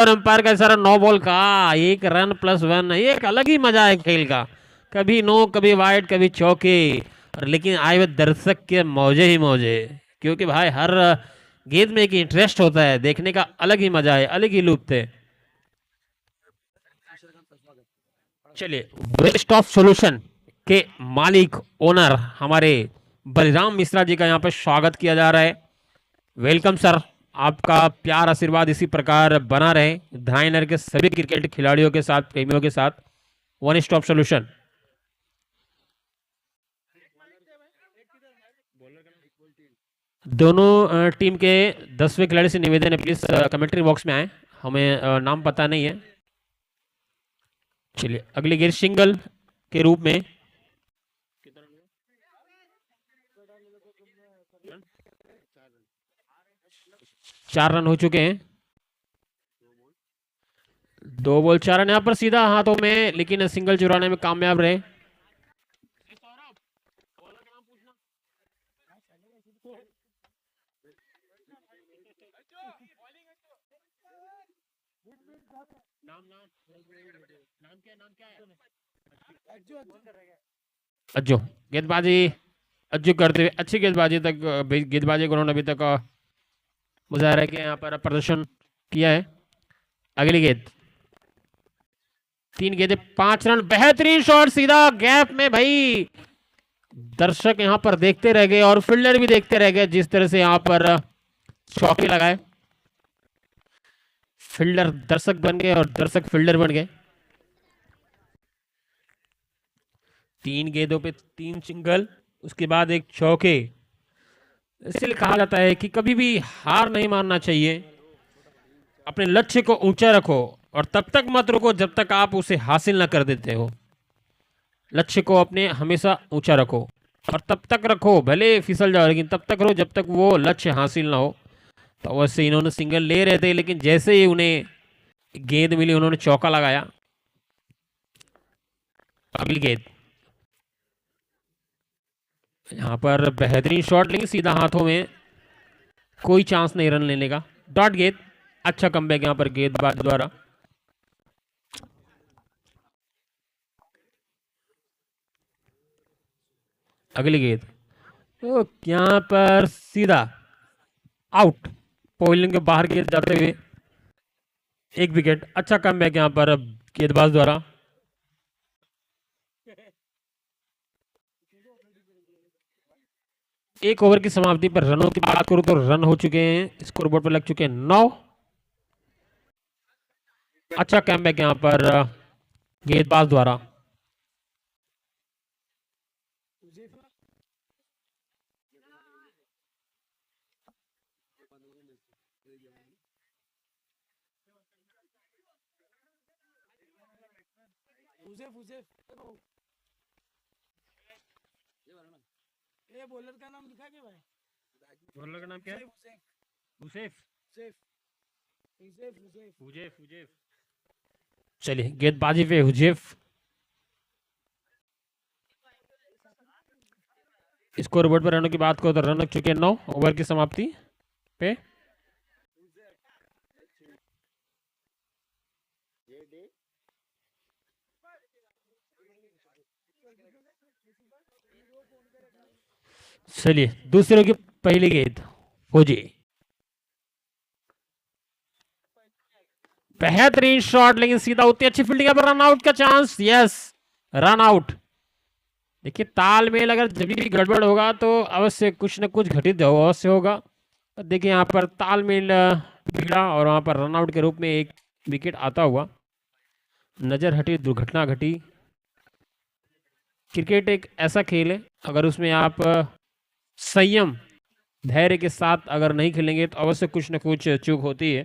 और अंपायर का इशारा 9 बॉल का 1 रन +1। ये एक अलग ही मजा है खेल का, कभी नो कभी वाइड कभी चौके, और लेकिन आए हुए दर्शक के मौजे ही मौजे, क्योंकि भाई हर गेंद में एक इंटरेस्ट होता है, देखने का अलग ही मजा है, अलग ही लुत्फ है। चलिए, वेस्ट ऑफ सॉल्यूशन के मालिक ओनर हमारे बलिराम मिश्रा जी का यहाँ पे स्वागत किया जा रहा है। वेलकम सर, आपका प्यार आशीर्वाद इसी प्रकार बना रहे धायनर के सभी क्रिकेट खिलाड़ियों के साथ, प्रेमियों के साथ। One stop solution. दोनों टीम के 10वें खिलाड़ी से निवेदन है, प्लीज कमेंट्री बॉक्स में आए, हमें नाम पता नहीं है। चलिए, अगली गेंद सिंगल के रूप में 4 रन हो चुके हैं। 2 बॉल 4 रन यहाँ पर सीधा हाथों में, लेकिन सिंगल चुराने में कामयाब रहे। अज्जू गेंदबाजी, अज्जू करते हुए अच्छी गेंदबाजी तक, गेंदबाजी को उन्होंने अभी तक मुजाहरा के यहाँ पर प्रदर्शन किया है। अगली गेंद 3 गेंदे 5 रन, बेहतरीन शॉट सीधा गैप में भाई, दर्शक यहाँ पर देखते रह गए और फील्डर भी देखते रह गए, जिस तरह से यहाँ पर चौके लगाए। फील्डर दर्शक बन गए और दर्शक फील्डर बन गए। 3 गेंदों पे 3 सिंगल, उसके बाद एक चौके। इसलिए कहा जाता है कि कभी भी हार नहीं मानना चाहिए, अपने लक्ष्य को ऊंचा रखो और तब तक मत रुको जब तक आप उसे हासिल ना कर देते हो। लक्ष्य को अपने हमेशा ऊंचा रखो और तब तक रखो, भले फिसल जाओ लेकिन तब तक रहो जब तक वो लक्ष्य हासिल ना हो। तो वैसे इन्होंने सिंगल ले रहे थे, लेकिन जैसे ही उन्हें गेंद मिली उन्होंने चौका लगाया। अगली गेंद यहाँ पर बेहतरीन शॉट, लेकिन सीधा हाथों में, कोई चांस नहीं रन लेने का। डॉट गेंद, अच्छा कमबैक यहाँ पर गेंदबाज द्वारा। अगली गेंद तो यहाँ पर सीधा आउट, पोलिंग के बाहर गेंद जाते हुए 1 विकेट। अच्छा कमबैक यहाँ पर गेंदबाज द्वारा। एक ओवर की समाप्ति पर रनों की बात करूं तो रन हो चुके हैं, स्कोरबोर्ड पर लग चुके हैं 9। अच्छा कमबैक यहां पर गेंदबाज द्वारा। ये बॉलर का नाम लिखा क्या भाई? बॉलर का नाम क्या है? हुसैफ। चलिए, गेंदबाजी पे हुजैफ। स्कोरबोर्ड पर रनों की बात करो तो रन लग चुके हैं 9 ओवर की समाप्ति पे। चलिए, दूसरे की पहली गेंद हो जी, बेहतरीन शॉट, लेकिन सीधा उतनी अच्छी फील्डिंग पर रन आउट का चांस। Yes, run out. देखिए, तालमेल अगर जब भी गड़बड़ होगा तो अवश्य कुछ न कुछ घटित अवश्य होगा। देखिए यहाँ पर तालमेल बिगड़ा और वहां पर रन आउट के रूप में 1 विकेट आता हुआ नजर हटी, दुर्घटना घटी। क्रिकेट एक ऐसा खेल है, अगर उसमें आप संयम धैर्य के साथ अगर नहीं खेलेंगे तो अवश्य कुछ न कुछ चूक होती है।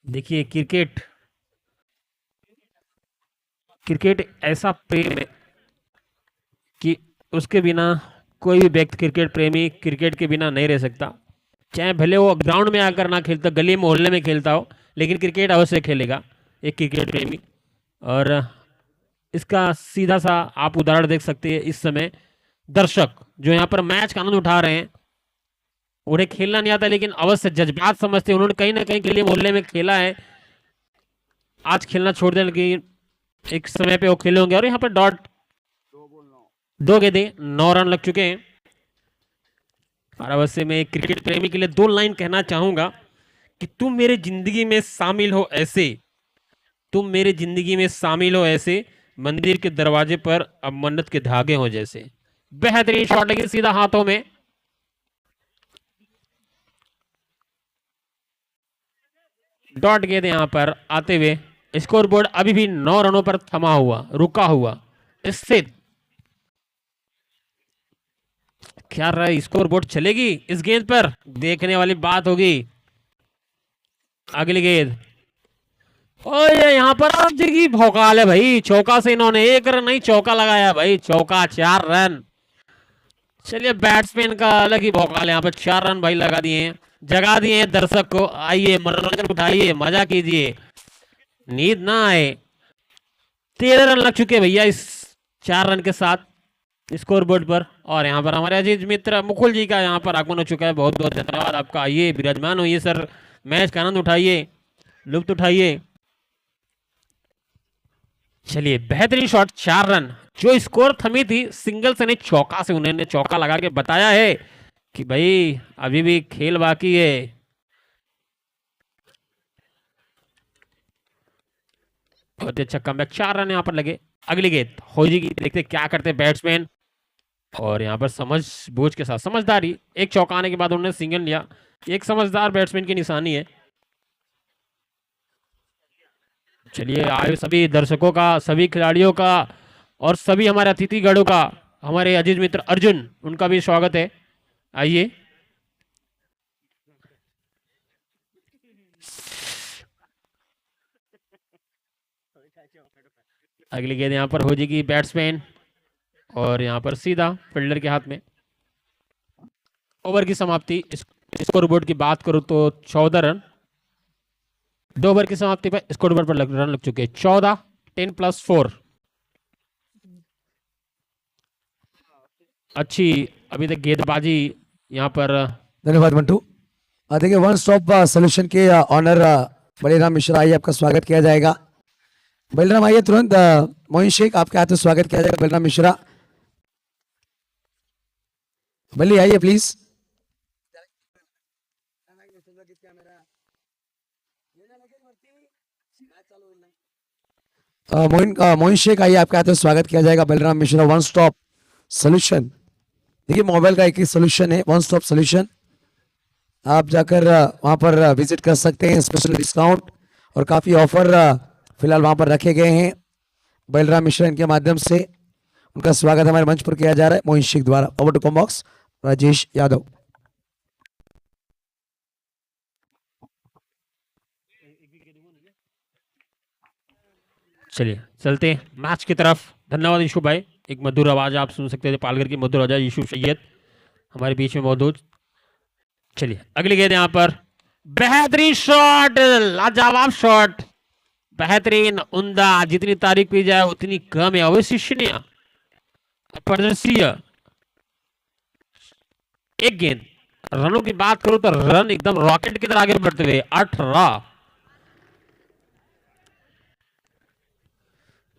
देखिए, क्रिकेट ऐसा प्रेम है कि उसके बिना कोई भी व्यक्ति, क्रिकेट प्रेमी क्रिकेट के बिना नहीं रह सकता। चाहे भले वो ग्राउंड में आकर ना खेलता, गली मोहल्ले में खेलता हो, लेकिन क्रिकेट अवश्य खेलेगा एक क्रिकेट प्रेमी। और इसका सीधा सा आप उदाहरण देख सकते हैं। इस समय दर्शक जो यहाँ पर मैच का आनंद उठा रहे हैं, उन्हें खेलना नहीं आता लेकिन अवश्य जज्बात समझते हैं। उन्होंने कहीं ना कहीं के लिए मोहल्ले में खेला है, आज खेलना छोड़ दें लेकिन एक समय पे वो खेले होंगे। और यहाँ पर डॉट 2 गेंदें 9 रन लग चुके हैं। और अवश्य मैं क्रिकेट प्रेमी के लिए 2 लाइन कहना चाहूंगा कि तुम मेरे जिंदगी में शामिल हो ऐसे, तुम मेरे जिंदगी में शामिल हो ऐसे, मंदिर के दरवाजे पर अब मन्नत के धागे हो जैसे। बेहतरीन शॉट लगी सीधा हाथों में। डॉट गेंद यहां पर आते हुए स्कोरबोर्ड अभी भी 9 रनों पर थमा हुआ, रुका हुआ स्थित। क्या रहा स्कोरबोर्ड चलेगी इस गेंद पर, देखने वाली बात होगी। अगली गेंद, और यहां पर आप देखिए भौकाल है भाई, चौका से इन्होंने 1 रन नहीं चौका लगाया भाई, चौका 4 रन। चलिए बैट्समैन का अलग ही भौकाल, यहाँ पर 4 रन भाई लगा दिए हैं, जगा दिए हैं दर्शक को। आइए मनोरंजन उठाइए, मजा कीजिए, नींद ना आए। 13 रन लग चुके भैया इस 4 रन के साथ स्कोर बोर्ड पर। और यहाँ पर हमारे अजीज मित्र मुकुल जी का यहाँ पर आगमन हो चुका है, बहुत बहुत धन्यवाद आपका। आइए विराजमान होइए सर, मैच का आनंद उठाइए, लुत्फ उठाइए। चलिए बेहतरीन शॉट, 4 रन। जो स्कोर थमी थी सिंगल से नहीं चौका से, उन्होंने चौका लगा के बताया है कि भाई अभी भी खेल बाकी है। बहुत अच्छा कमबैक, 4 रन यहाँ पर लगे। अगली गेंद हो जाएगी, देखते क्या करते बैट्समैन। और यहाँ पर समझ बूझ के साथ, समझदारी, एक चौका आने के बाद उन्होंने सिंगल लिया, एक समझदार बैट्समैन की निशानी है। चलिए आए सभी दर्शकों का, सभी खिलाड़ियों का और सभी हमारे अतिथिगणों का, हमारे अजीज मित्र अर्जुन, उनका भी स्वागत है। आइए अगली गेंद यहाँ पर हो जाएगी बैट्समैन, और यहाँ पर सीधा फील्डर के हाथ में। ओवर की समाप्ति, स्कोरबोर्ड की बात करूं तो 14 रन। 2 ओवर की समाप्ति पर स्कोरबोर्ड पर रन लग चुके 14, 10 + 4। अच्छी अभी तक गेंदबाजी यहाँ पर। धन्यवाद मंटू। देखिए वन स्टॉप सोल्यूशन के ऑनर बलिराम मिश्रा, आइए आपका स्वागत किया जाएगा। बलिराम आइए तुरंत। मोइन शेख आपके हाथ में स्वागत किया जाएगा। बलिराम मिश्रा, बल्ली आइए प्लीज। मोइन शेख आइए, आपके हाथ में स्वागत किया जाएगा। Baliram Mishra one stop solution, देखिए मोबाइल का एक ही सोल्यूशन है, वन स्टॉप सोल्यूशन। आप जाकर वहां पर विजिट कर सकते हैं, स्पेशल डिस्काउंट और काफी ऑफर फिलहाल वहां पर रखे गए हैं। बलराम मिश्रा इनके माध्यम से उनका स्वागत हमारे मंच पर किया जा रहा है मोइन शेख द्वारा। Over to combox Rajesh Yadav. चलिए चलते हैं मैच की तरफ। धन्यवाद यशु भाई, एक मधुर आवाज आप सुन सकते थे, पालघर की मधुर आवाज यशु सैयद हमारे बीच में मौजूद। चलिए अगली गेंद यहाँ पर, बेहतरीन शॉट, लाजवाब शॉट, बेहतरीन, उम्दा, जितनी तारीफ की जाए उतनी कम है। अविश्वसनीय, अप्रदर्शीय एक गेंद। रनों की बात करूं तो रन एकदम रॉकेट की तरह आगे बढ़ते हुए 18।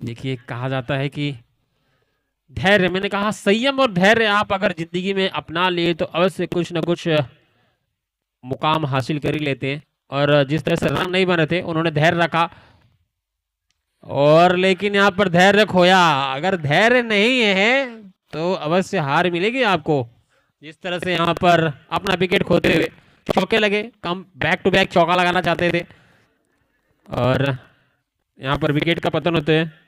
देखिए कहा जाता है कि धैर्य, मैंने कहा संयम और धैर्य आप अगर जिंदगी में अपना लिए तो अवश्य कुछ ना कुछ मुकाम हासिल कर ही लेते हैं। और जिस तरह से रन नहीं बने थे, उन्होंने धैर्य रखा, और लेकिन यहाँ पर धैर्य खोया। अगर धैर्य नहीं है तो अवश्य हार मिलेगी आपको। जिस तरह से यहाँ पर अपना विकेट खोते हुए चौके लगे, कम बैक टू बैक चौका लगाना चाहते थे, और यहाँ पर विकेट का पतन होते हैं।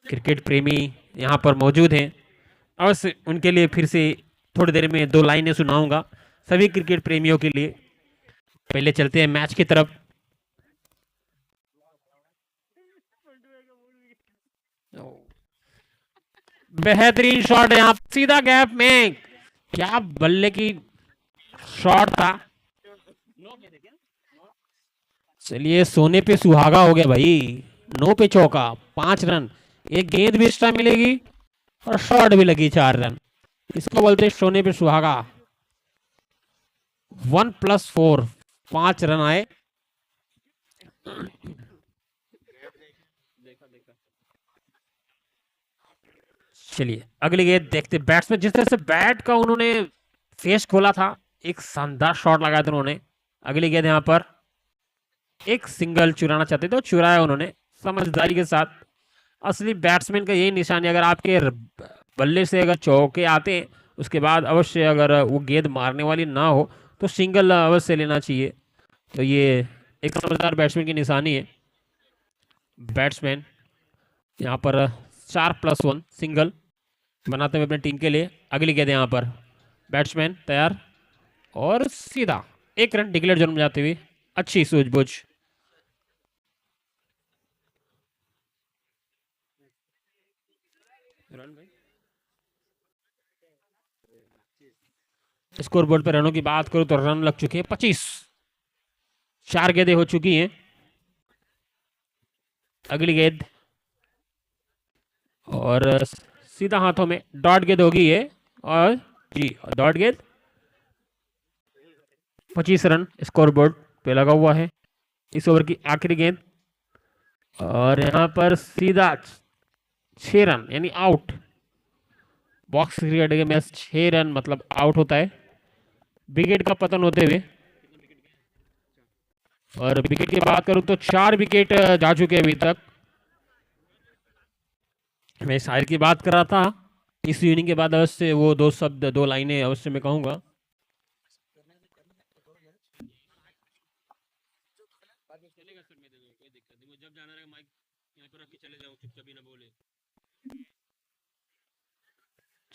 क्रिकेट प्रेमी यहाँ पर मौजूद हैं, अवश्य उनके लिए फिर से थोड़ी देर में 2 लाइनें सुनाऊंगा सभी क्रिकेट प्रेमियों के लिए। पहले चलते हैं मैच की तरफ। बेहतरीन शॉट यहाँ सीधा गैप में, क्या बल्ले की शॉट था। चलिए सोने पे सुहागा हो गया भाई, 9 पे चौका, 5 रन, एक गेंद भी एक्स्ट्रा मिलेगी और शॉट भी लगी 4 रन। इसको बोलते हैं सोने पे सुहागा। 1+4, 5 रन आए। चलिए अगली गेंद देखते। बैट्समैन जिस तरह से बैट का उन्होंने फेस खोला था, एक शानदार शॉट लगाया था उन्होंने। अगली गेंद यहाँ पर एक सिंगल चुराना चाहते थे, तो चुराया उन्होंने समझदारी के साथ। असली बैट्समैन का यही निशान है, अगर आपके बल्ले से अगर चौके आते हैं उसके बाद अवश्य अगर वो गेंद मारने वाली ना हो तो सिंगल अवश्य लेना चाहिए। तो ये एक समझदार बैट्समैन की निशानी है। बैट्समैन यहाँ पर 4+1 सिंगल बनाते हुए अपने टीम के लिए। अगली गेंद यहाँ पर बैट्समैन तैयार और सीधा 1 रन डिक्लेयर जोन में जाते हुए। अच्छी सूझबूझ। स्कोर बोर्ड पर रनों की बात करूं तो रन लग चुके हैं 25। 4 गेंदें हो चुकी हैं। अगली गेंद और सीधा हाथों में डॉट गेंद होगी ये, और जी डॉट गेंद। 25 रन स्कोर बोर्ड पे लगा हुआ है। इस ओवर की आखिरी गेंद और यहां पर सीधा 6 रन यानी आउट। बॉक्स क्रिकेट के मैच 6 रन मतलब आउट होता है विकेट का पतन होते हुए। और विकेट की बात करूं तो 4 विकेट जा चुके हैं अभी तक। मैं शायर की बात कर रहा था, इस इनिंग के बाद अवश्य वो 2 शब्द 2 लाइनें अवश्य मैं कहूंगा।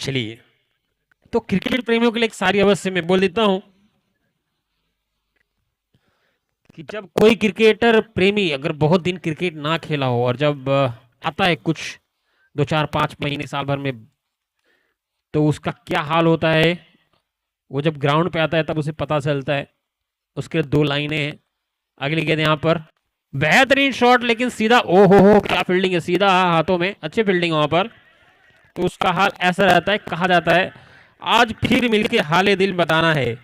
चलिए तो क्रिकेट प्रेमियों के लिए एक सारी अवश्य मैं बोल देता हूं कि जब कोई क्रिकेटर प्रेमी अगर बहुत दिन क्रिकेट ना खेला हो और जब आता है कुछ 2-4-5 महीने साल भर में, तो उसका क्या हाल होता है। वो जब ग्राउंड पे आता है तब उसे पता चलता है। उसके 2 लाइनें हैं। अगली गेंद यहाँ पर बेहतरीन शॉट, लेकिन सीधा, ओ हो क्या फील्डिंग है, सीधा हाथों में, अच्छी फील्डिंग वहां पर। तो उसका हाल ऐसा रहता है, कहा जाता है आज फिर मिलके हाले दिल बताना है,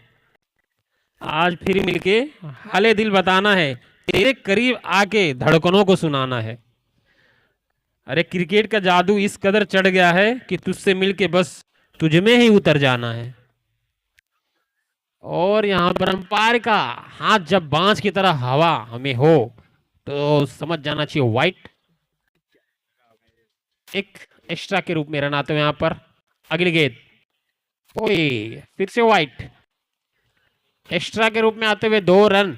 आज फिर मिलके हाले दिल बताना है, तेरे करीब आके धड़कनों को सुनाना है। अरे क्रिकेट का जादू इस कदर चढ़ गया है कि तुझसे मिलके बस तुझ में ही उतर जाना है। और यहां पर अंपायर का हाथ जब बांस की तरह हवा हमें हो तो समझ जाना चाहिए वाइट। एक एक्स्ट्रा के रूप में रन आते हुए यहां पर। अगली गेंद, ओए फिर से वाइट। एक्स्ट्रा के रूप में आते हुए 2 रन।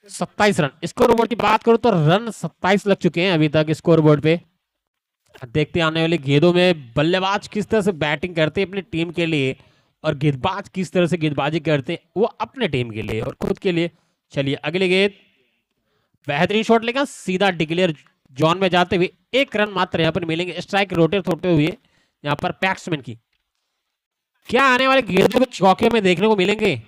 27 रन स्कोर बोर्ड की बात करूं तो रन 27 लग चुके हैं अभी तक स्कोर बोर्ड पे। देखते आने वाली गेंदों में बल्लेबाज किस तरह से बैटिंग करते हैं अपनी टीम के लिए और गेंदबाज किस तरह से गेंदबाजी करते हैं वो अपने टीम के लिए और खुद के लिए। चलिए अगली गेंद, बेहतरीन शॉट लेगा सीधा डिक्लेयर जोन में जाते हुए। 1 रन मात्र यहां पर मिलेंगे स्ट्राइक रोटेट होते हुए यहां पर बैट्समैन की। क्या आने वाले गेंदों में चौके में देखने को मिलेंगे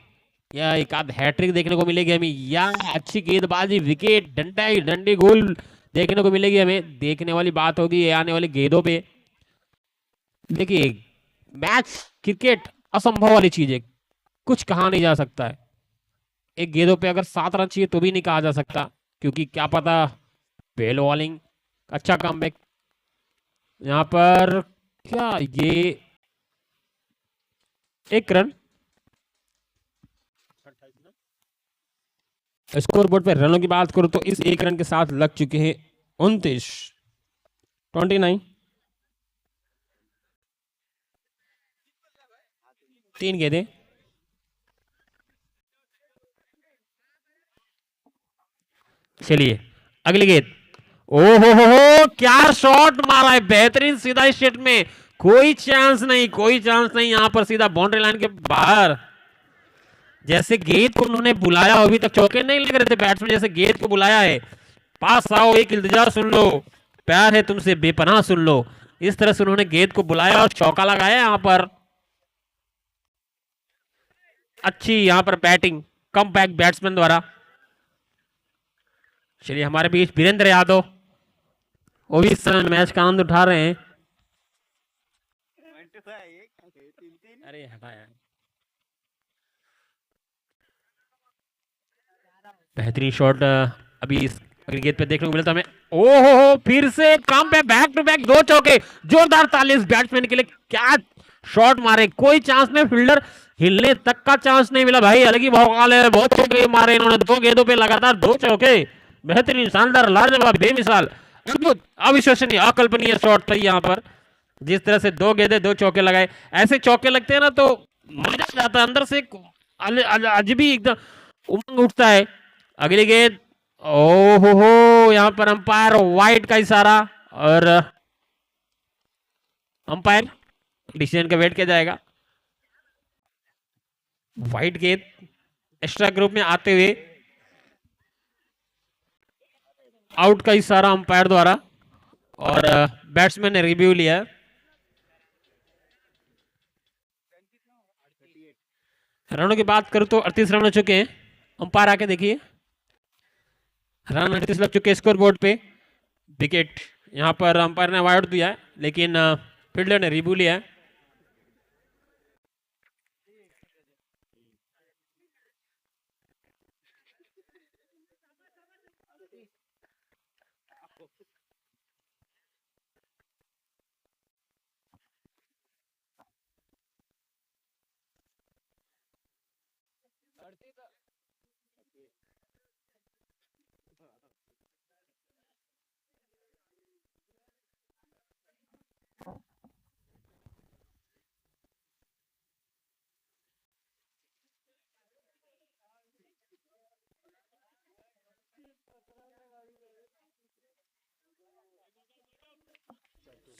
या एक आध हैट्रिक देखने को मिलेगी हमें, या अच्छी गेंदबाजी विकेट डंडी गोल देखने को मिलेगी हमें। देखने वाली बात होगी ये आने वाली गेंदों पे। देखिए मैच क्रिकेट असंभव वाली चीज है, कुछ कहा नहीं जा सकता है। एक गेंदों पे अगर 7 रन चाहिए तो भी नहीं कहा जा सकता, क्योंकि क्या पता पहले बॉलिंग अच्छा कमबैक। यहां पर क्या ये 1 रन स्कोर बोर्ड पे रनों की बात करूं तो इस 1 रन के साथ लग चुके हैं 29। 3 गेंदें। चलिए अगली गेंद, ओ हो क्या शॉट मारा है, बेहतरीन सीधा स्ट्रेट में, कोई चांस नहीं, कोई चांस नहीं। यहां पर सीधा बाउंड्री लाइन के बाहर। जैसे गेंद को उन्होंने बुलाया, अभी तक चौके नहीं लग रहे थे बैट्समैन, जैसे गेंद को बुलाया है, पास आओ एक इल्तिजा सुन लो, प्यार है तुमसे बेपनाह सुन लो, इस तरह से उन्होंने गेंद को बुलाया और चौका लगाया यहां पर। अच्छी यहाँ पर बैटिंग कम बैक बैट्समैन द्वारा। चलिए हमारे बीच वीरेंद्र यादव, वो भी इस समय मैच का आनंद उठा रहे हैं। अरे हटाया, बेहतरीन शॉट अभी इस क्रिकेट पे देखने को मिलता हमें। ओहो, फिर से काम पे बैक टू बैक 2 चौके। जोरदार ताली इस बैट्समैन के लिए, क्या शॉट मारे, कोई चांस नहीं, फील्डर हिलने तक का चांस नहीं मिला भाई। अलग ही भौकाल है, बहुत चौके मारे इन्होंने 2 गेंदों पे लगातार 2 चौके। बेहतरीन, शानदार, लाजवाब, बेमिसाल, अद्भुत, अविश्वसनीय, अकल्पनीय शॉट था यहाँ पर। जिस तरह से 2 गेंदे 2 चौके लगाए, ऐसे चौके लगते हैं ना तो मजा आ जाता है, अंदर से अजबी एकदम उमंग उठता है। अगली गेंद, ओहो हो, यहाँ पर अंपायर वाइड का इशारा और अंपायर डिसीजन का वेट किया जाएगा। वाइड गेंद एक्स्ट्रा ग्रुप में आते हुए आउट का इशारा अंपायर द्वारा और बैट्समैन ने रिव्यू लिया। रनों की बात करूं तो 38 रन हो चुके हैं। अंपायर आके देखिए, रन 38 लग चुके स्कोर बोर्ड पे। विकेट यहां पर अंपायर ने अवार्ड दिया है, लेकिन फील्डर ने रिव्यू लिया है।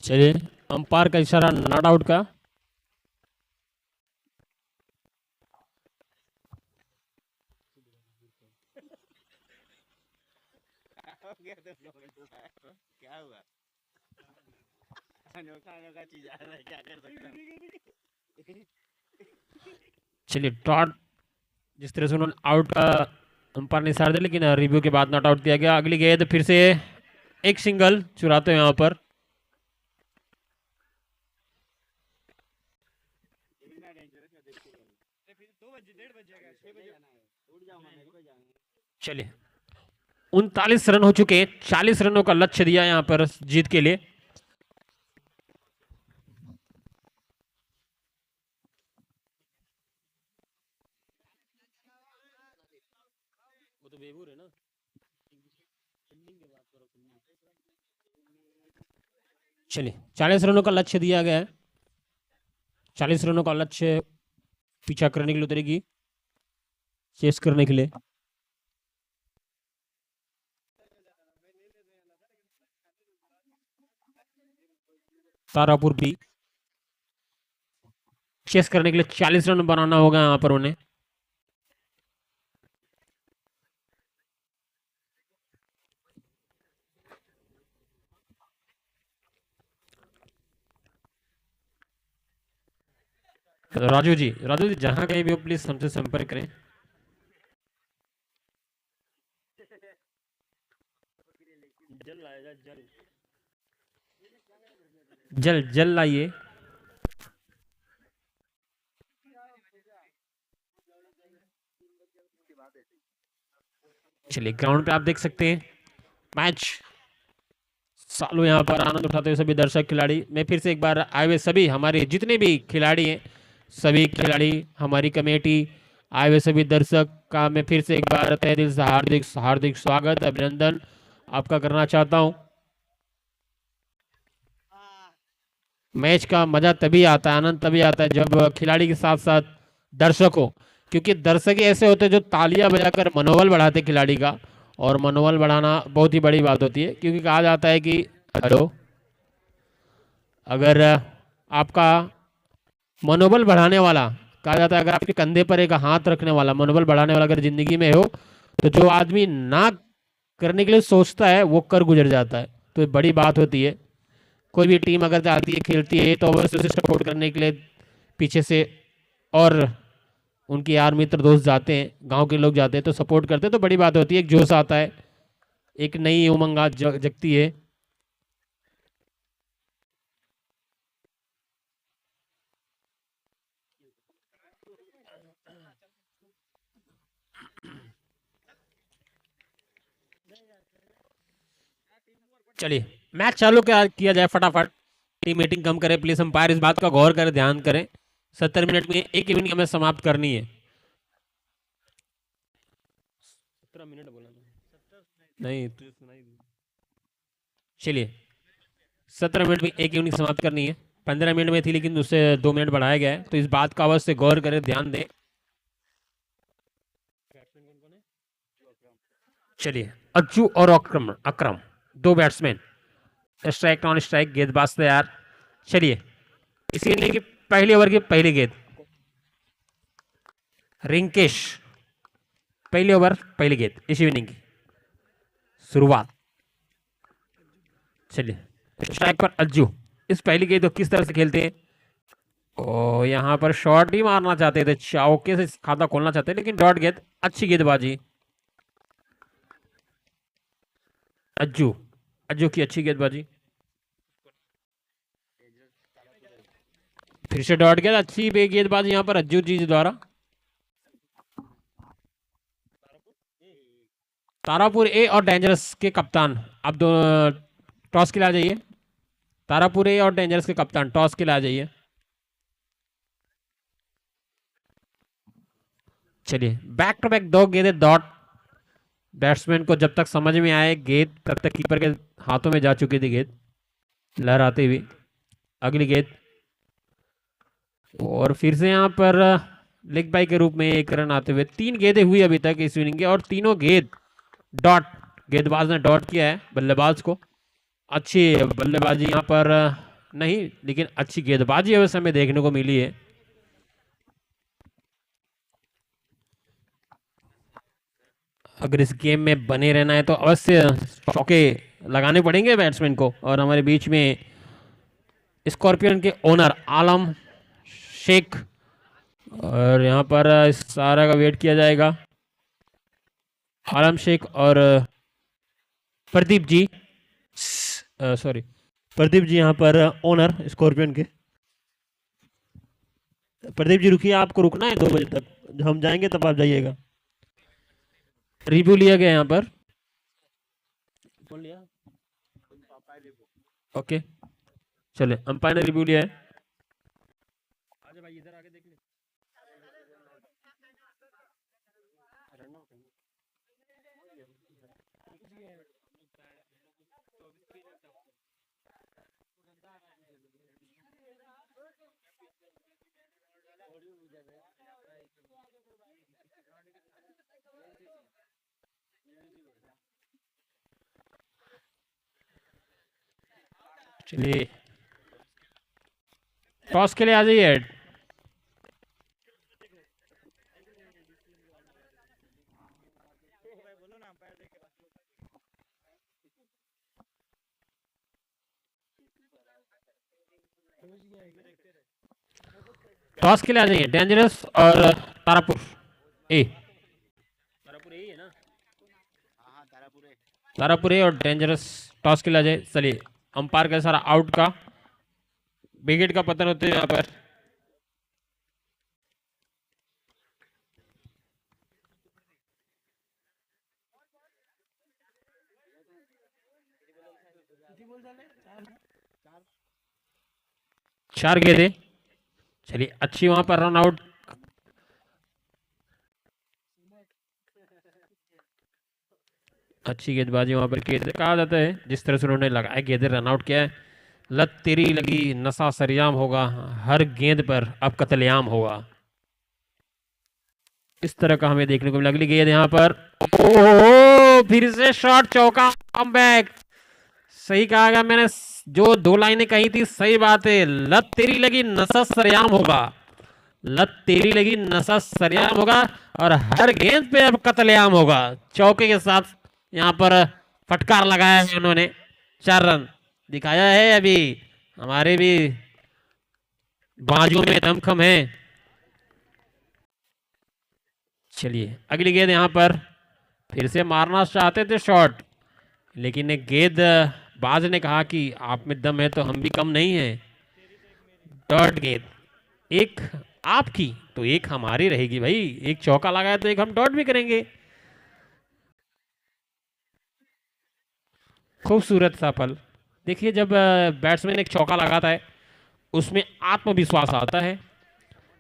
चलिए, अंपायर का इशारा नॉट आउट का। क्या हुआ? अनोखा चीज आ रहा है, क्या कर सकते हैं? चलिए, डॉट जिस तरह से उन्होंने आउट का अंपायर ने इशारा दिया, लेकिन रिव्यू के बाद नॉट आउट दिया गया। अगली गेंद फिर से एक सिंगल चुराते हैं यहाँ पर। चलिए, 39 रन हो चुके हैं, 40 रनों का लक्ष्य दिया यहाँ पर जीत के लिए। चलिए, 40 रनों का लक्ष्य दिया गया है। 40 रनों का लक्ष्य पीछा करने के लिए उतरेगी, चेस करने के लिए। तारापुर भी चेस करने के लिए 40 रन बनाना होगा यहाँ पर उन्हें। राजू जी जहां कहीं भी हो प्लीज हमसे संपर्क करें। जल लाइए। चलिए, ग्राउंड पे आप देख सकते हैं मैच सालों यहाँ पर आनंद उठाते हुए सभी दर्शक खिलाड़ी। मैं फिर से एक बार आए हुए सभी हमारे जितने भी खिलाड़ी हैं, सभी खिलाड़ी, हमारी कमेटी, आए हुए सभी दर्शक का मैं फिर से एक बार तहे दिल से हार्दिक हार्दिक स्वागत, अभिनंदन आपका करना चाहता हूं। मैच का मजा तभी आता है, आनंद तभी आता है जब खिलाड़ी के साथ साथ दर्शक हो, क्योंकि दर्शक ही ऐसे होते हैं जो तालियां बजाकर मनोबल बढ़ाते खिलाड़ी का, और मनोबल बढ़ाना बहुत ही बड़ी बात होती है। क्योंकि कहा जाता है कि हेलो, अगर आपका मनोबल बढ़ाने वाला, कहा जाता है अगर आपके कंधे पर एक हाथ रखने वाला, मनोबल बढ़ाने वाला अगर जिंदगी में हो, तो जो आदमी ना करने के लिए सोचता है वो कर गुजर जाता है। तो ये बड़ी बात होती है। कोई भी टीम अगर जाती है, खेलती है, तो अवश्य उसे सपोर्ट करने के लिए पीछे से और उनके यार मित्र दोस्त जाते हैं, गांव के लोग जाते हैं तो सपोर्ट करते हैं, तो बड़ी बात होती है, एक जोश आता है, एक नई उमंग जगती है। चलिए मैच चालू किया जाए फटाफट। टीम मीटिंग कम करे प्लीज, अंपायर इस बात का गौर करें, ध्यान करें। 70 मिनट में एक इनिंग हमें समाप्त करनी है। 17 मिनट बोला नहीं, चलिए 17 मिनट में एक इनिंग समाप्त करनी है। 15 मिनट में थी लेकिन उससे 2 मिनट बढ़ाया गया है, तो इस बात का अवश्य गौर करें, ध्यान दें। चलिए अज्जू और अक्रम 2 बैट्समैन, स्ट्राइक नॉन स्ट्राइक, गेंदबाज तैयार। चलिए इसी इनिंग की पहली ओवर की पहली गेंद, रिंकेश, पहली ओवर पहली गेंद इसी इनिंग की शुरुआत। चलिए स्ट्राइक पर अज्जू, इस पहली गेंद को किस तरह से खेलते हैं। ओ यहां पर शॉट ही मारना चाहते थे, चौके से खाता खोलना चाहते, लेकिन डॉट गेंद, अच्छी गेंदबाजी अज्जू, अज्जू की अच्छी गेंदबाजी, फिर से डॉट गेंद, अच्छी गेंदबाजी यहां पर अज्जू जी द्वारा। तारापुर ए और डेंजरस के कप्तान, अब दो टॉस के लिए आ जाइए। तारापुर ए और डेंजरस के कप्तान टॉस के लिए आ जाइए। चलिए बैक टू बैक 2 गेंदें डॉट, बैट्समैन को जब तक समझ में आए गेंद तब तक कीपर के हाथों में जा चुकी थी गेंद लहराती हुई। अगली गेंद, और फिर से यहां पर लेग बाई के रूप में 1 रन आते हुए। 3 गेंदें हुई अभी तक इस इनिंग के और तीनों गेंद डॉट, गेंदबाज ने डॉट किया है बल्लेबाज को। अच्छी बल्लेबाजी यहां पर नहीं, लेकिन अच्छी गेंदबाजी अवश्य हमें देखने को मिली है। अगर इस गेम में बने रहना है तो अवश्य चौके लगाने पड़ेंगे बैट्समैन को। और हमारे बीच में स्कॉर्पियन के ओनर आलम शेख, और यहाँ पर इस सारा का वेट किया जाएगा। आलम शेख और प्रदीप जी, सॉरी प्रदीप जी यहाँ पर ओनर स्कॉर्पियन के। प्रदीप जी रुकिए, आपको रुकना है 2 बजे तक, हम जाएंगे तब आप जाइएगा। रिव्यू लिया गया यहाँ पर, ओके चले, अंपायर ने रिव्यू लिया है। आजा भाई इधर आके देख ले। चलिए टॉस के लिए आ जाइए। टॉस के लिए आ जाइए, डेंजरस और तारापुर ए, तारापुर ए है ना, हाँ तारापुर है। तारापुर ए और डेंजरस टॉस के लिए आ जाए। चलिए अंपायर का सारा आउट का, विकेट का पतन होते हैं यहाँ पर। चार गेंदे, चलिए अच्छी वहां पर रन आउट, अच्छी गेंदबाजी वहां पर गेंद कहा जाता है जिस तरह से उन्होंने लगाया गेंदे रन आउट किया है। लत तेरी लगी नशा सरेआम होगा, हर गेंद पर अब कत्लेआम होगा, इस तरह का हमें देखने को मिला। अगली गेंद यहाँ पर, ओह फिर से शॉट, चौका, कमबैक। सही कहा गया मैंने, जो 2 लाइनें कही थी सही बात है। लत तेरी लगी नशा सरेआम होगा, लत तेरी लगी नशा सरेआम होगा, और हर गेंद पे अब कत्लेआम होगा। चौके के साथ यहाँ पर फटकार लगाया है उन्होंने, 4 रन दिखाया है। अभी हमारे भी बाजुओं में दमखम है। चलिए अगली गेंद यहाँ पर फिर से मारना चाहते थे शॉट, लेकिन एक गेंद बाज ने कहा कि आप में दम है तो हम भी कम नहीं हैं। डॉट गेंद, एक आपकी तो एक हमारी रहेगी भाई, एक चौका लगाया तो एक हम डॉट भी करेंगे। खूबसूरत सा पल। देखिए जब बैट्समैन एक चौका लगाता है उसमें आत्मविश्वास आता है,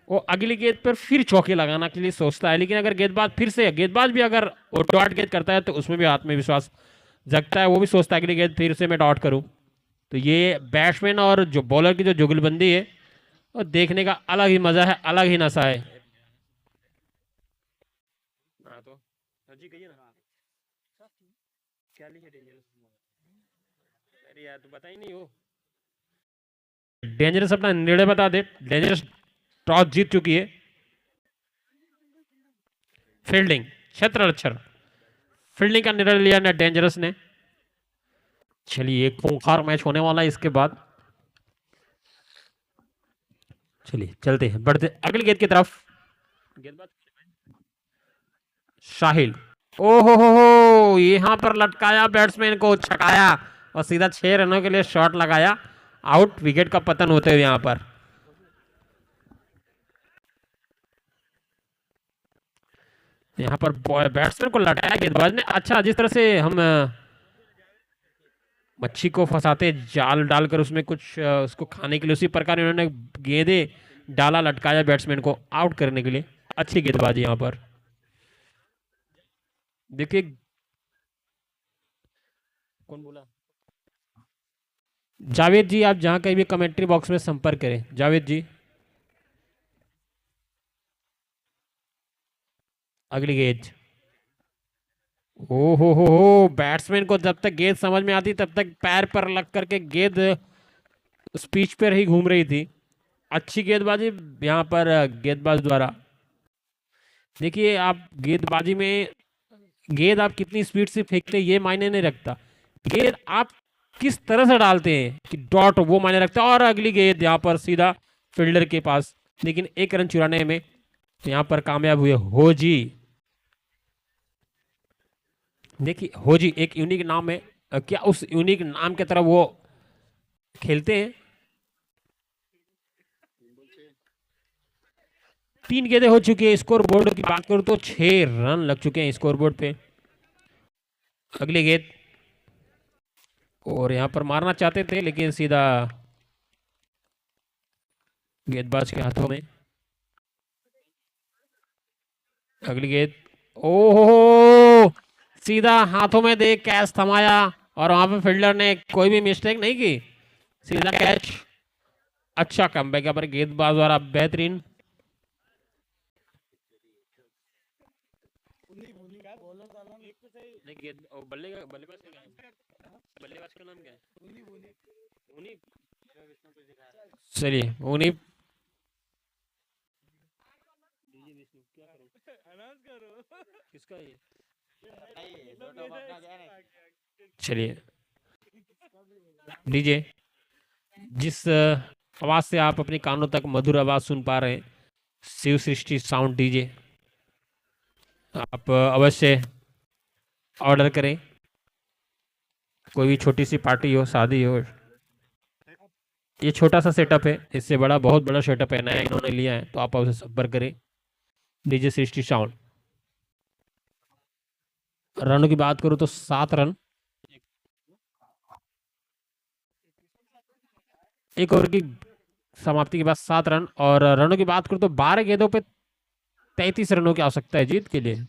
वो अगली गेंद पर फिर चौके लगाना के लिए सोचता है, लेकिन अगर गेंदबाज फिर से गेंदबाज भी अगर वो डॉट गेंद करता है तो उसमें भी आत्मविश्वास जगता है, वो भी सोचता है अगली गेंद फिर से मैं डॉट करूं। तो ये बैट्समैन और जो बॉलर की जो जुगलबंदी है और देखने का अलग ही मजा है, अलग ही नशा है। तो जी कहिए ना, क्या लिखे अरे यार तो बता ही नहीं हो। डेंजरस अपना निर्णय बता दे। डेंजरस टॉस जीत चुकी है। फील्डिंग क्षेत्ररक्षण, फील्डिंग का निर्णय लिया ना डेंजरस ने। चलिए एक खूंखार मैच होने वाला है इसके बाद। चलिए चलते हैं, बढ़ते अगली गेंद की तरफ। गेंदबाज शाहिल, ओहो हो, यहां पर लटकाया बैट्समैन को, छकाया और सीधा 6 रनों के लिए शॉट लगाया। आउट, विकेट का पतन होते हुए यहां पर। यहां पर बैट्समैन को लटाया गेंदबाज ने। अच्छा, जिस तरह से हम मच्छी को फंसाते जाल डालकर उसमें कुछ उसको खाने के लिए, उसी प्रकार इन्होंने गेंदे डाला, लटकाया बैट्समैन को आउट करने के लिए। अच्छी गेंदबाजी यहां पर। देखिए कौन बोला, जावेद जी, आप जहां कहीं भी कमेंट्री बॉक्स में संपर्क करें। जावेद जी, अगली गेंद, ओ हो, बैट्समैन को जब तक गेंद समझ में आती तब तक पैर पर लग करके गेंद स्पीच पर ही घूम रही थी। अच्छी गेंदबाजी यहां पर गेंदबाज द्वारा। देखिए आप गेंदबाजी में गेंद आप कितनी स्पीड से फेंकते हैं ये मायने नहीं रखता, गेंद आप किस तरह से डालते हैं कि डॉट, वो मायने रखता है। और अगली गेंद यहां पर सीधा फील्डर के पास, लेकिन 1 रन चुराने में यहां पर कामयाब हुए हो जी। देखिए हो जी एक यूनिक नाम है, क्या उस यूनिक नाम की तरह वो खेलते हैं। 3 गेंदें हो चुकी है। स्कोर बोर्ड की बात करूं तो 6 रन लग चुके हैं स्कोर बोर्ड पे। अगली गेंद, और यहां पर मारना चाहते थे लेकिन सीधा गेंदबाज के हाथों में। अगली गेंद, ओहो, सीधा हाथों में देख कैच थमाया और वहां पे फील्डर ने कोई भी मिस्टेक नहीं की, सीधा कैच। अच्छा कमबैक पर गेंदबाज द्वारा, बेहतरीन। बल्लेबाज का नाम क्या है? चलिए उन्हीं, किसका ये? चलिए डीजे, जिस आवाज से आप अपनी कानों तक मधुर आवाज सुन पा रहे हैं, शिव सृष्टि साउंड डीजे, आप अवश्य ऑर्डर करें। कोई भी छोटी सी पार्टी हो, शादी हो। ये छोटा सा सेटअप है, इससे बड़ा बहुत बड़ा सेटअप है, नया इन्होंने लिया है, तो आप उसे संपर्क करें। डीजे सृष्टि साउंड। रनों की बात करूं तो 7 रन, एक ओवर की समाप्ति के बाद 7 रन। और रनों की बात करूं तो 12 गेंदों पे 33 रनों की आवश्यकता है जीत के लिए।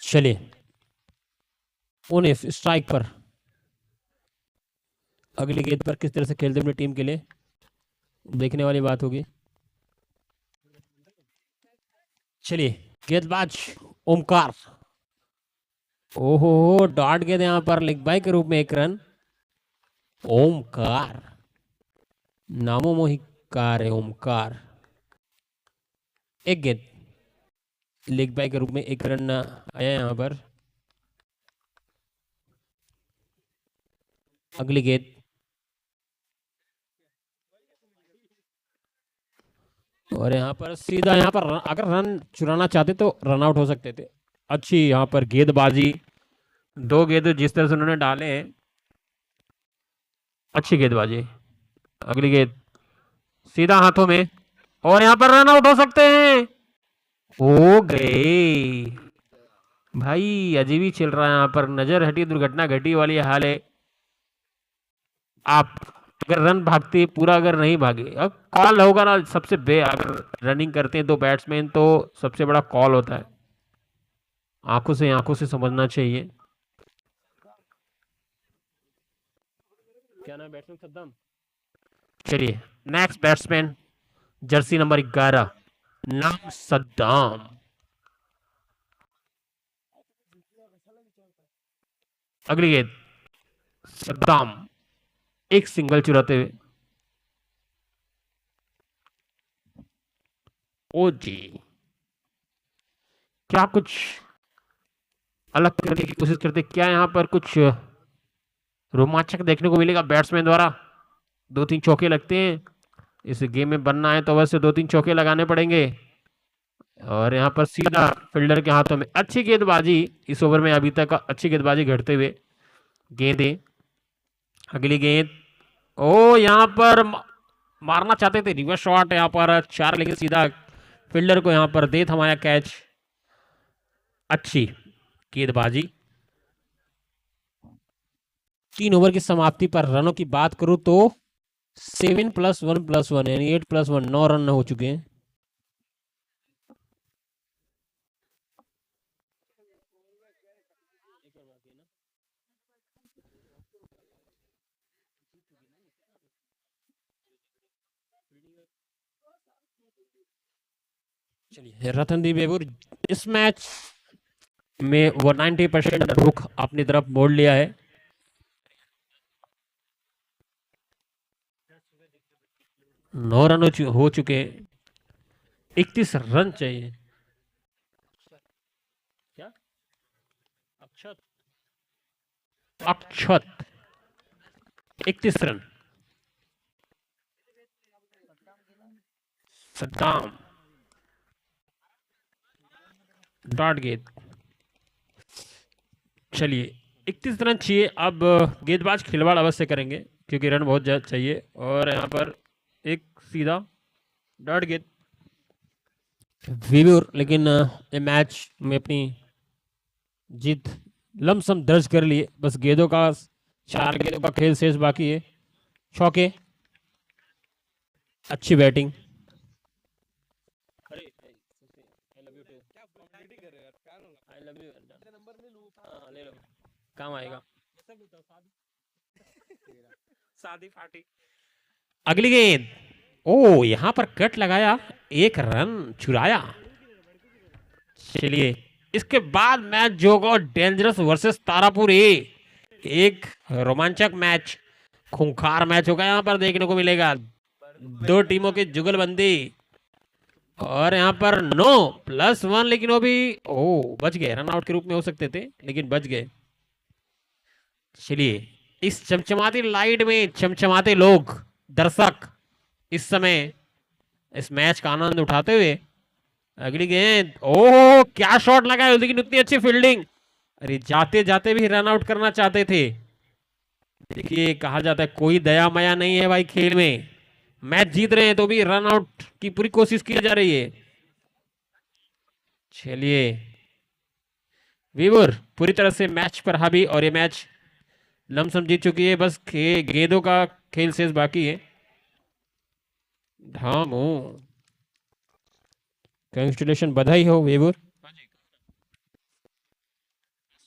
चलिए 19 स्ट्राइक पर। अगली गेंद पर किस तरह से खेलते अपनी टीम के लिए, देखने वाली बात होगी। चलिए गेंदबाज ओमकार, ओहो डॉट गेंद यहां पर लेग बाय के रूप में 1 रन। ओमकार, नामो मोही कार है ओमकार। 1 गेंद लेग बाय के रूप में 1 रन आया यहां पर। अगली गेंद, और यहाँ पर सीधा यहाँ पर अगर रन चुराना चाहते तो रन आउट हो सकते थे। अच्छी यहाँ पर गेंदबाजी, 2 गेंद जिस तरह से उन्होंने डाले हैं, अच्छी गेंदबाजी। अगली गेंद सीधा हाथों में, और यहाँ पर रन आउट हो सकते हैं। हो गए भाई, अजीब ही चल रहा है यहाँ पर, नजर हटी दुर्घटना घटी वाली हाल है। आप अगर रन भागते पूरा अगर नहीं भागे, अब कॉल होगा ना सबसे अगर रनिंग करते हैं 2 बैट्समैन तो सबसे बड़ा कॉल होता है। आंखों से समझना चाहिए। क्या नाम बैट्समैन सद्दाम? चलिए नेक्स्ट बैट्समैन, जर्सी नंबर 11, नाम सद्दाम। अगली गेंद, सद्दाम एक सिंगल चुराते हुए। ओ जी, क्या कुछ अलग करने की कोशिश करते, क्या यहां पर कुछ रोमांचक देखने को मिलेगा बैट्समैन द्वारा? 2-3 चौके लगते हैं इस गेम में, बनना है तो वैसे 2-3 चौके लगाने पड़ेंगे। और यहां पर सीधा फील्डर के हाथों में। अच्छी गेंदबाजी इस ओवर में अभी तक, अच्छी गेंदबाजी घटते हुए गेंदें। अगली गेंद, ओ यहां पर मारना चाहते थे रिवर्स शॉट यहां पर 4, लेकिन सीधा फील्डर को यहां पर दे थमाया कैच। अच्छी गेंदबाजी। 3 ओवर की समाप्ति पर रनों की बात करूं तो 7+1+1 यानी 8+1, 9 रन हो चुके हैं। चलिए रतनदीप बेबूर इस मैच में वो 90% रुख अपनी तरफ मोड़ लिया है। नौ रन हो चुके हैं, 31 रन चाहिए। क्या अक्षत, अक्षत 31 रन। सद्दाम डॉट गेंद। चलिए 31 रन चाहिए। अब गेंदबाज खिलवाड़ अवश्य करेंगे क्योंकि रन बहुत ज्यादा चाहिए। और यहाँ पर एक सीधा डॉट गेंद विवुर, लेकिन ये मैच में अपनी जीत लमसम दर्ज कर लिए। बस गेंदों का 4 गेंदों का खेल शेष बाकी है। चौके, अच्छी बैटिंग। काम आएगा। अगली गेंद, ओ यहां पर कट लगाया, 1 रन चुराया। चलिए इसके बाद मैच जोगो डेंजरस वर्सेस तारापुर ए। एक रोमांचक मैच, खूंखार मैच होगा यहां पर देखने को मिलेगा। 2 टीमों की जुगलबंदी। और यहां पर 9+1, लेकिन वो भी बच गए, रन आउट के रूप में हो सकते थे लेकिन बच गए। चलिए इस चमचमाती लाइट में चमचमाते लोग, दर्शक इस समय इस मैच का आनंद उठाते हुए। अगली गेंद, ओह क्या शॉट लगाया, लेकिन उतनी अच्छी फील्डिंग। अरे जाते जाते भी रन आउट करना चाहते थे। देखिए कहा जाता है कोई दया माया नहीं है भाई खेल में। मैच जीत रहे हैं तो भी रन आउट की पूरी कोशिश की जा रही है। चलिए विवुर पूरी तरह से मैच पर हावी और ये मैच लमसम जीत चुकी है। बस गेंदों का खेल शेष बाकी है। धामो कंग्रेचुलेशन, बधाई हो विवुर।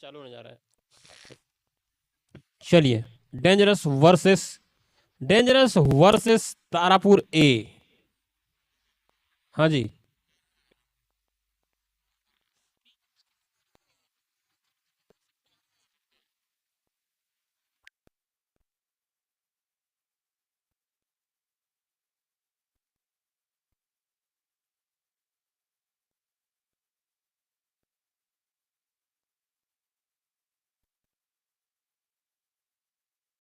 चालू होने जा रहा है। चलिए डेंजरस वर्सेस तारापुर ए। हाँ जी